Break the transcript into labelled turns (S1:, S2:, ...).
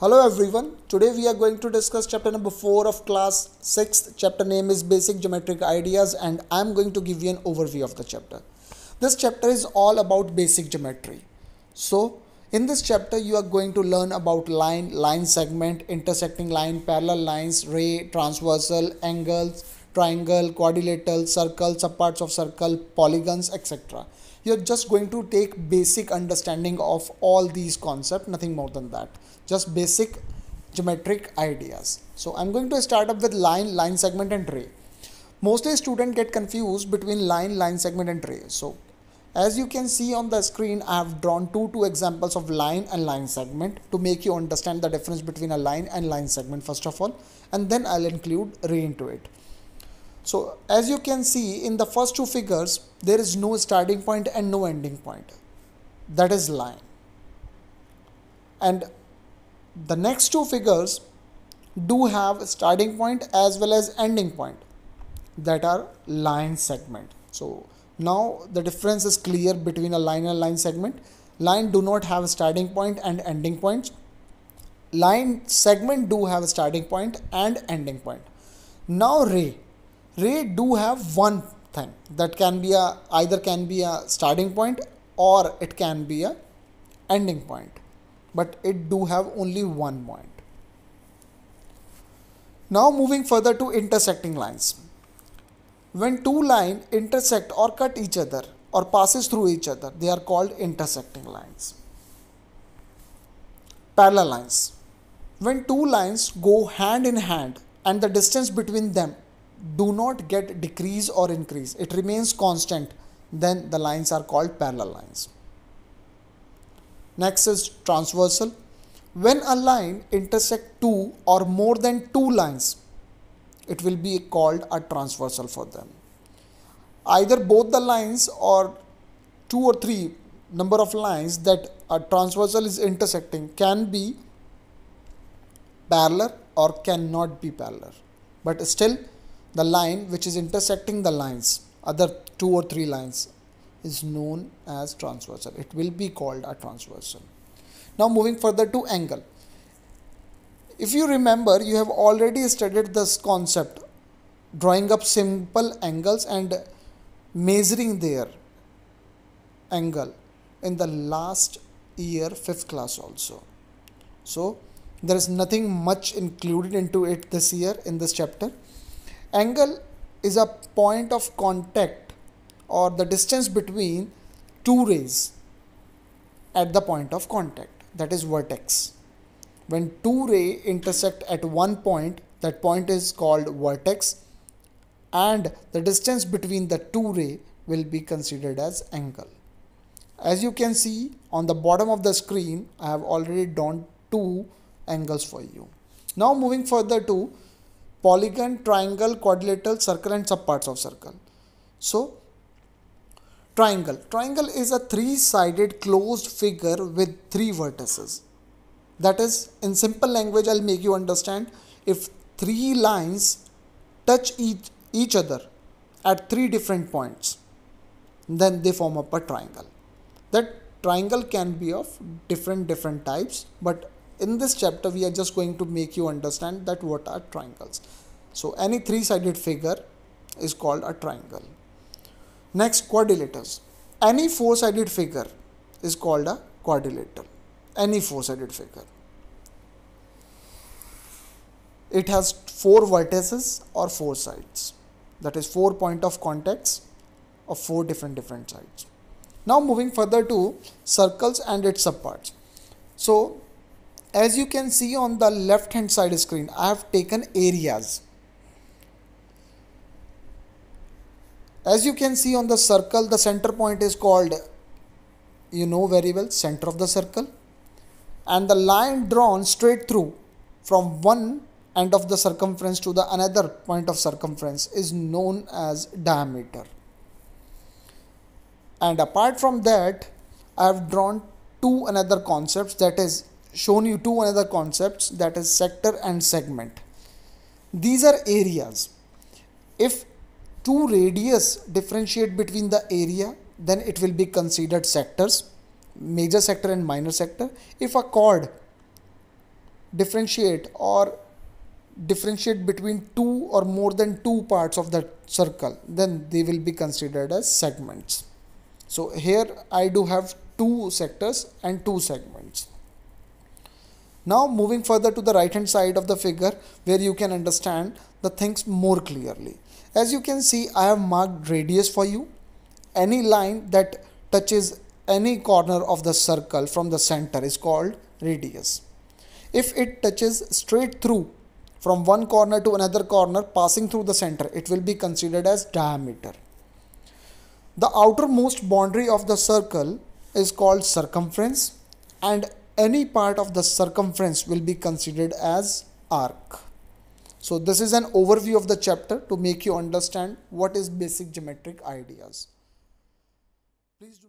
S1: Hello everyone, today we are going to discuss chapter number 4 of class 6th. Chapter name is Basic Geometric Ideas and I am going to give you an overview of the chapter. This chapter is all about basic geometry. So, in this chapter you are going to learn about line segment, intersecting line, parallel lines, ray, transversal, angles, triangle, quadrilateral, circle, subparts of circle, polygons, etc. You are just going to take basic understanding of all these concepts, nothing more than that. Just basic geometric ideas. So I'm going to start up with line segment and ray. Mostly students get confused between line segment and ray. So as you can see on the screen, I have drawn two examples of line and line segment to make you understand the difference between a line and line segment first of all, and then I'll include ray into it. So as you can see in the first two figures, there is no starting point and no ending point. That is line. And the next two figures do have starting point as well as ending point, that are line segment. So now the difference is clear between a line and line segment. Line do not have starting point and ending points. Line segment do have starting point and ending point. Now ray do have one thing that can be either can be a starting point or it can be a ending point, but it do have only one point. Now moving further to intersecting lines. When two lines intersect or cut each other or passes through each other, they are called intersecting lines. Parallel lines. When two lines go hand in hand and the distance between them do not get decrease or increase, it remains constant, then the lines are called parallel lines. Next is transversal. When a line intersects two or more than two lines, it will be called a transversal for them. Either both the lines or two or three number of lines that a transversal is intersecting can be parallel or cannot be parallel. But still the line which is intersecting the lines, other two or three lines, is known as transversal. It will be called a transversal. Now moving further to angle. If you remember, you have already studied this concept, drawing up simple angles and measuring their angle in the last year 5th class also. So there is nothing much included into it this year in this chapter. Angle is a point of contact or the distance between two rays at the point of contact, that is vertex. When two rays intersect at one point, that point is called vertex, and the distance between the two rays will be considered as angle. As you can see on the bottom of the screen, I have already drawn two angles for you. Now moving further to polygon, triangle, quadrilateral, circle and subparts of circle. So triangle is a three-sided closed figure with three vertices. That is, in simple language, I'll make you understand. If three lines touch each other at three different points, then they form up a triangle. That triangle can be of different types, but in this chapter we are just going to make you understand that what are triangles. So any three-sided figure is called a triangle. Next, quadrilaters. Any four-sided figure is called a quadrilateral. Any four-sided figure. It has four vertices or four sides. That is 4 points of contacts of four different sides. Now moving further to circles and its subparts. So as you can see on the left hand side screen, I have taken areas. As you can see on the circle, the center point is called, you know very well, center of the circle. And the line drawn straight through from one end of the circumference to the another point of circumference is known as diameter. And apart from that, I have drawn two another concepts, that is shown you two another concepts, that is sector and segment. These are areas. If two radius differentiate between the area, then it will be considered sectors, major sector and minor sector. If a chord differentiate between two or more than two parts of the circle, then they will be considered as segments. So here I do have two sectors and two segments. Now moving further to the right hand side of the figure, where you can understand the things more clearly. As you can see, I have marked radius for you. Any line that touches any corner of the circle from the center is called radius. If it touches straight through from one corner to another corner passing through the center, it will be considered as diameter. The outermost boundary of the circle is called circumference, and any part of the circumference will be considered as arc. So this is an overview of the chapter to make you understand what is basic geometric ideas. Please do